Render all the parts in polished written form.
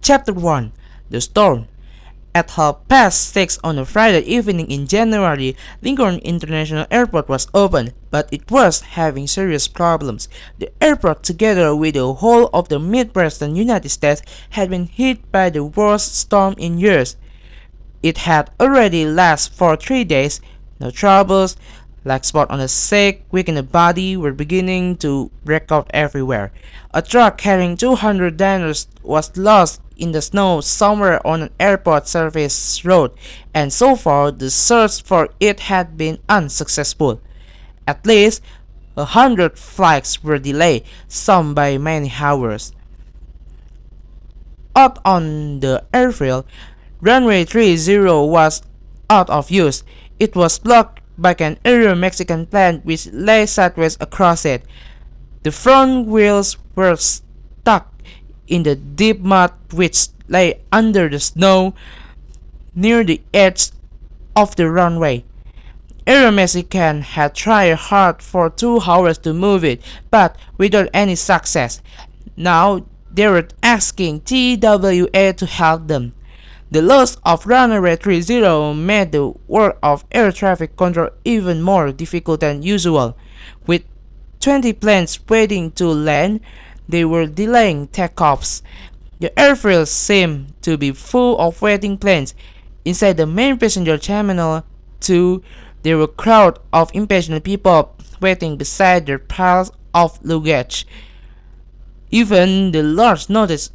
Chapter 1. The Storm. At 6:30 on a Friday evening in January, Lincoln International Airport was open, but it was having serious problems. The airport, together with the whole of the Midwestern United States, had been hit by the worst storm in years. It had already lasted for 3 days. No troubles, like spots on the sick, weak in the body, were beginning to break out everywhere. A truck carrying 200 diners was lost in the snow somewhere on an airport service road, and so far the search for it had been unsuccessful. At least 100 flights were delayed, some by many hours. Out on the airfield, runway 30 was out of use. It was blocked by an aerial Mexican plane which lay sideways across it. The front wheels were stuck in the deep mud which lay under the snow near the edge of the runway. Aero Mexican had tried hard for 2 hours to move it, but without any success. Now they were asking TWA to help them. The loss of runway 30 made the work of air traffic control even more difficult than usual. With 20 planes waiting to land, they were delaying takeoffs. The airfield seemed to be full of waiting planes. Inside the main passenger terminal, too, there were crowds of impatient people waiting beside their piles of luggage. Even the large notice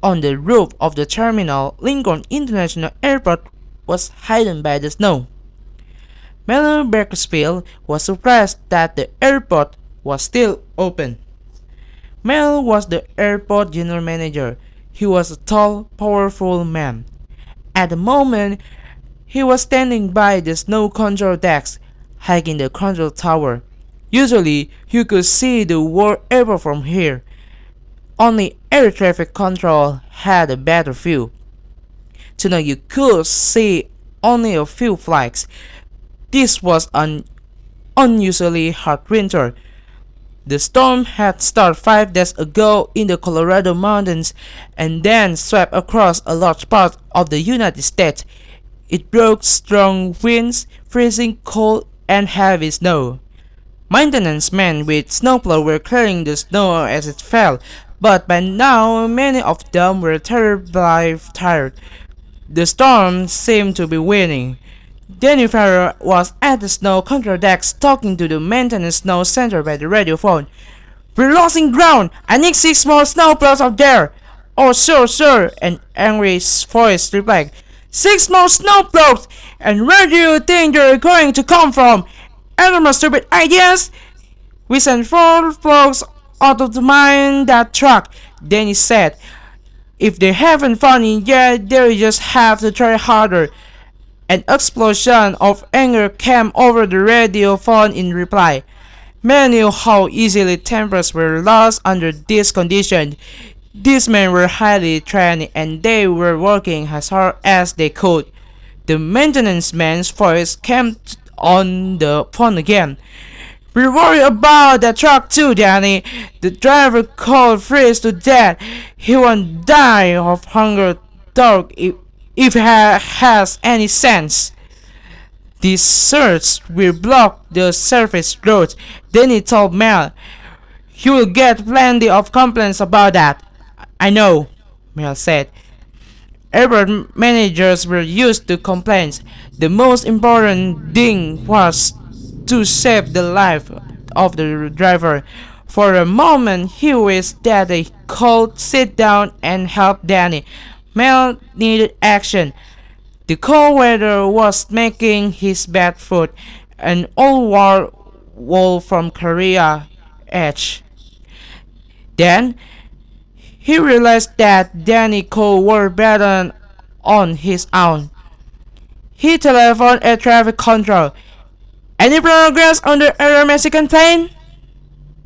on the roof of the terminal, Lincoln International Airport, was hidden by the snow. Mel Bakersfield was surprised that the airport was still open. Mel was the airport general manager. He was a tall, powerful man. At the moment, he was standing by the snow control decks, high in the control tower. Usually, you could see the world airport from here. Only air traffic control had a better view. Tonight you could see only a few flights. This was an unusually hot winter. The storm had started 5 days ago in the Colorado mountains and then swept across a large part of the United States. It brought strong winds, freezing cold, and heavy snow. Maintenance men with snowplow were clearing the snow as it fell, but by now many of them were terribly tired. The storm seemed to be winning. Danny Farrell was at the snow control decks talking to the maintenance snow center by the radio phone. "We're losing ground! I need 6 more snowplows up there!" "Oh, sure," an angry voice replied. "6 more snowplows! And where do you think they're going to come from? Any more stupid ideas?" "We sent 4 plows out of the mine that truck," Danny said. "If they haven't found it yet, they'll just have to try harder." An explosion of anger came over the radio phone in reply. Men knew how easily tempers were lost under these conditions. These men were highly trained and they were working as hard as they could. The maintenance man's voice came on the phone again. "We're worried about that truck too, Danny. The driver could freeze to death. He won't die of hunger, dog, if he has any sense." "These surge will block the surface roads," Danny told Mel. "You will get plenty of complaints about that." "I know," Mel said. Airport managers were used to complaints. The most important thing was to save the life of the driver. For a moment he wished that they could sit down and help Danny. Mel needed action. The cold weather was making his bad foot. An old war wool from Korea itch. Then he realized that Danny could work better on his own. He telephoned air traffic control. "Any progress on the Aero Mexican plane?"